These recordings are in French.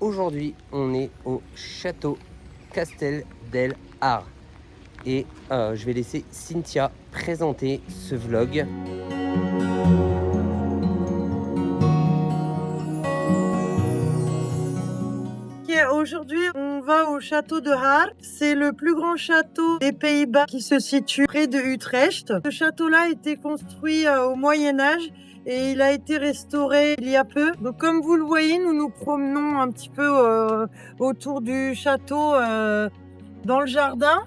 Aujourd'hui, on est au château Castel del Ar et je vais laisser Cynthia présenter ce vlog. Aujourd'hui, on va au château de Haar. C'est le plus grand château des Pays-Bas qui se situe près de Utrecht. Ce château-là a été construit au Moyen-Âge et il a été restauré il y a peu. Donc, comme vous le voyez, nous nous promenons un petit peu autour du château dans le jardin.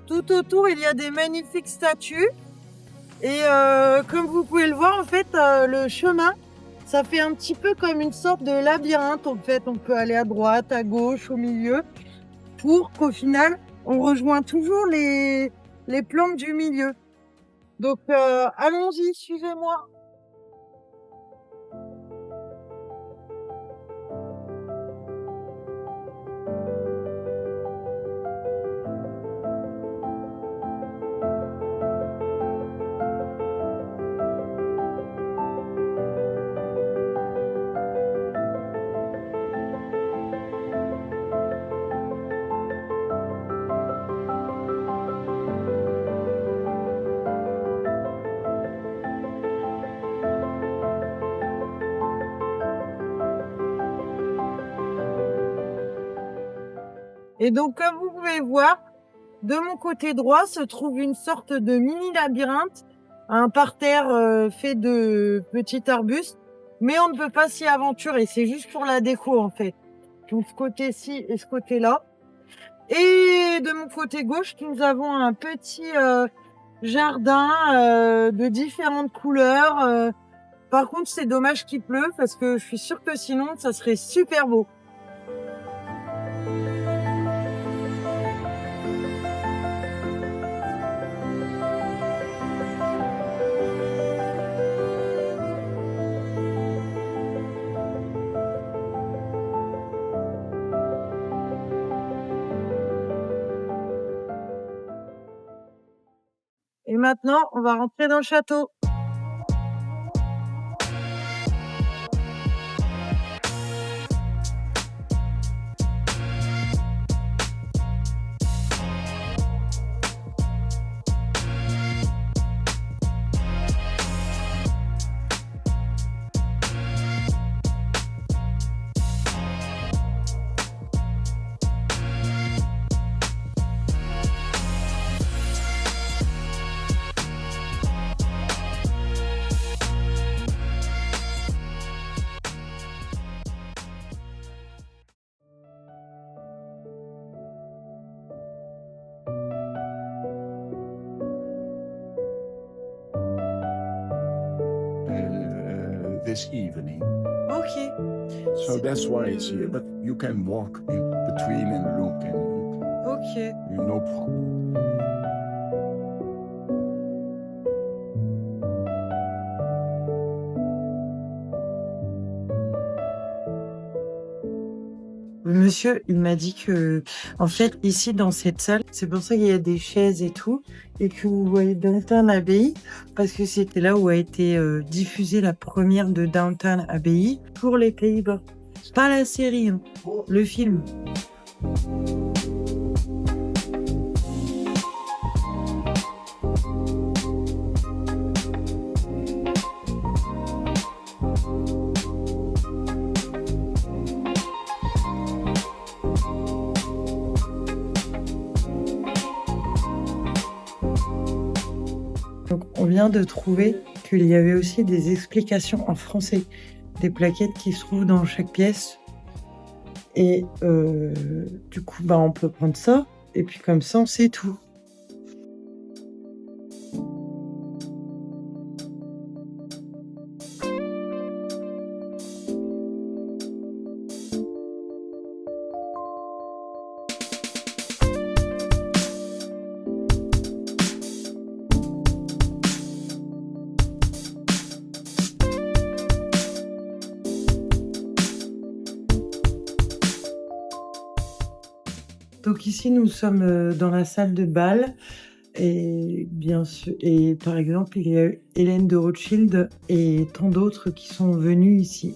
Tout autour, il y a des magnifiques statues. Et comme vous pouvez le voir, en fait, le chemin, ça fait un petit peu comme une sorte de labyrinthe. En fait, on peut aller à droite, à gauche, au milieu, pour qu'au final, on rejoint toujours les plantes du milieu. Donc, allons-y, suivez-moi. Et donc, comme vous pouvez voir, de mon côté droit se trouve une sorte de mini labyrinthe, un parterre fait de petits arbustes, mais on ne peut pas s'y aventurer, c'est juste pour la déco en fait. Donc ce côté-ci et ce côté-là. Et de mon côté gauche, nous avons un petit jardin de différentes couleurs. Par contre, c'est dommage qu'il pleuve parce que je suis sûre que sinon, ça serait super beau. Et maintenant, on va rentrer dans le château. This evening. Ok. So that's why it's here. But you can walk in between and look and Ok. no problem. Le monsieur, il m'a dit que, en fait, ici, dans cette salle, c'est pour ça qu'il y a des chaises et tout, et que vous voyez Downton Abbey, parce que c'était là où a été diffusée la première de Downton Abbey pour les Pays-Bas. Pas la série, hein, le film. Donc, on vient de trouver qu'il y avait aussi des explications en français, des plaquettes qui se trouvent dans chaque pièce. Et du coup, on peut prendre ça, et puis comme ça, on sait tout. Donc ici, nous sommes dans la salle de bal. Et bien sûr, et par exemple, il y a Hélène de Rothschild et tant d'autres qui sont venus ici.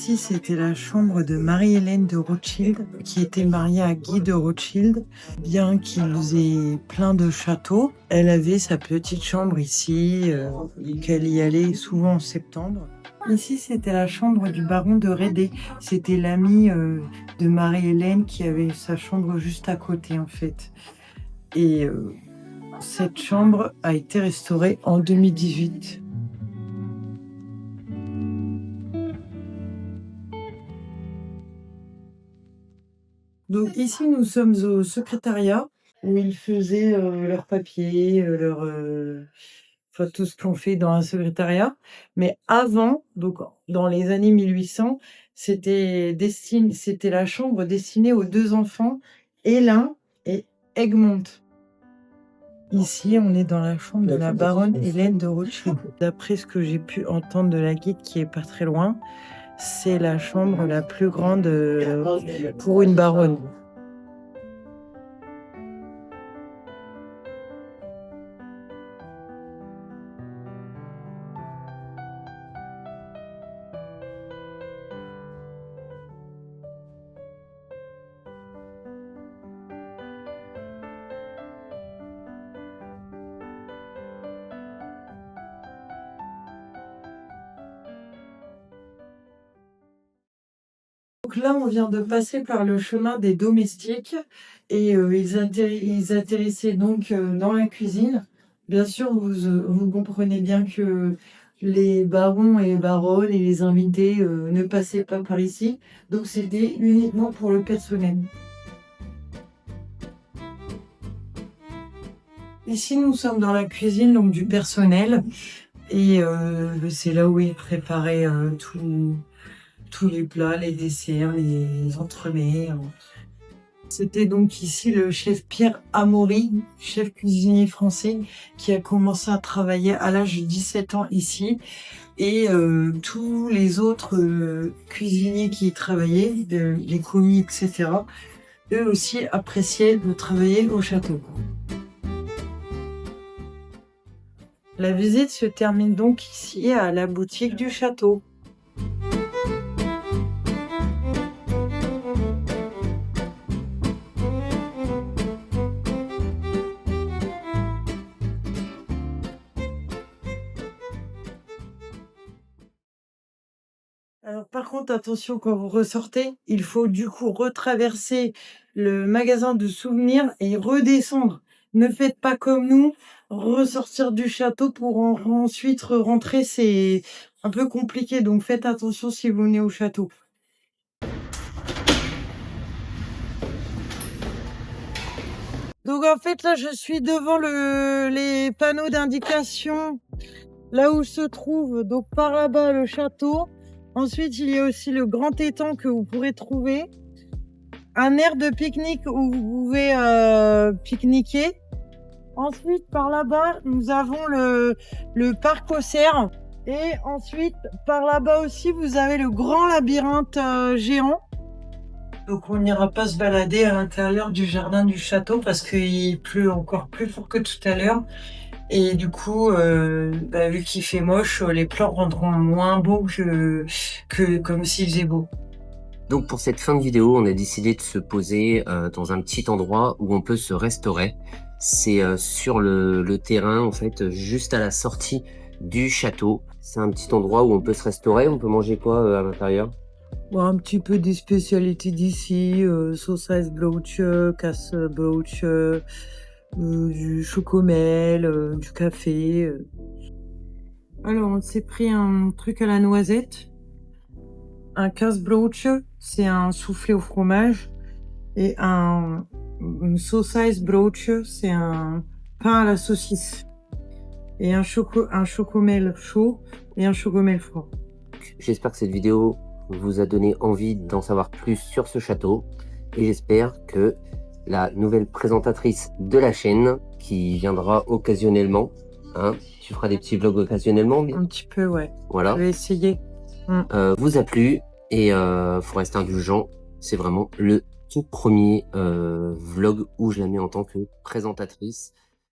Ici, c'était la chambre de Marie-Hélène de Rothschild, qui était mariée à Guy de Rothschild. Bien qu'ils aient plein de châteaux, elle avait sa petite chambre ici, qu'elle y allait souvent en septembre. Ici, c'était la chambre du baron de Redé. C'était l'ami de Marie-Hélène qui avait sa chambre juste à côté, en fait. Et cette chambre a été restaurée en 2018. Donc ici, nous sommes au secrétariat où ils faisaient leurs papiers, enfin, tout ce qu'on fait dans un secrétariat. Mais avant, donc dans les années 1800, c'était la chambre destinée aux deux enfants, Hélène et Egmont. Ici, on est dans la chambre de la baronne Hélène de Rothschild. D'après ce que j'ai pu entendre de la guide qui est pas très loin, c'est la chambre la plus grande pour une baronne. Donc là, on vient de passer par le chemin des domestiques et ils atterrissaient donc dans la cuisine. Bien sûr, vous comprenez bien que les barons et baronnes et les invités ne passaient pas par ici. Donc c'était uniquement pour le personnel. Ici, nous sommes dans la cuisine donc du personnel et c'est là où ils préparaient tous les plats, les desserts, les entremets. C'était donc ici le chef Pierre Amaury, chef cuisinier français, qui a commencé à travailler à l'âge de 17 ans ici. Et tous les autres cuisiniers qui y travaillaient, les commis, etc., eux aussi appréciaient de travailler au château. La visite se termine donc ici à la boutique du château. Alors par contre, attention, quand vous ressortez, il faut du coup retraverser le magasin de souvenirs et redescendre. Ne faites pas comme nous, ressortir du château pour ensuite rentrer, c'est un peu compliqué. Donc faites attention si vous venez au château. Donc en fait là, je suis devant les panneaux d'indication, là où se trouve donc par là-bas le château. Ensuite, il y a aussi le grand étang que vous pourrez trouver. Un aire de pique-nique où vous pouvez pique-niquer. Ensuite, par là-bas, nous avons le parc aux cerfs. Et ensuite, par là-bas aussi, vous avez le grand labyrinthe géant. Donc, on n'ira pas se balader à l'intérieur du jardin du château parce qu'il pleut encore plus fort que tout à l'heure. Et du coup, vu qu'il fait moche, les plans rendront moins beaux que comme s'il faisait beau. Donc pour cette fin de vidéo, on a décidé de se poser dans un petit endroit où on peut se restaurer. C'est sur le terrain, en fait, juste à la sortie du château. C'est un petit endroit où on peut se restaurer. On peut manger quoi à l'intérieur? Bon, un petit peu des spécialités d'ici, saucisse brooch, casse brooch, du chocomel, du café. Alors, on s'est pris un truc à la noisette, un casse-brooch, c'est un soufflé au fromage, et une saucisse brooch, c'est un pain à la saucisse, et un chocomel chaud et un chocomel froid. J'espère que cette vidéo vous a donné envie d'en savoir plus sur ce château, et j'espère que la nouvelle présentatrice de la chaîne, qui viendra occasionnellement, hein, tu feras des petits vlogs occasionnellement, bien. Un petit peu, ouais. Voilà. Je vais essayer. Vous a plu, et faut rester indulgent. C'est vraiment le tout premier vlog où je la mets en tant que présentatrice.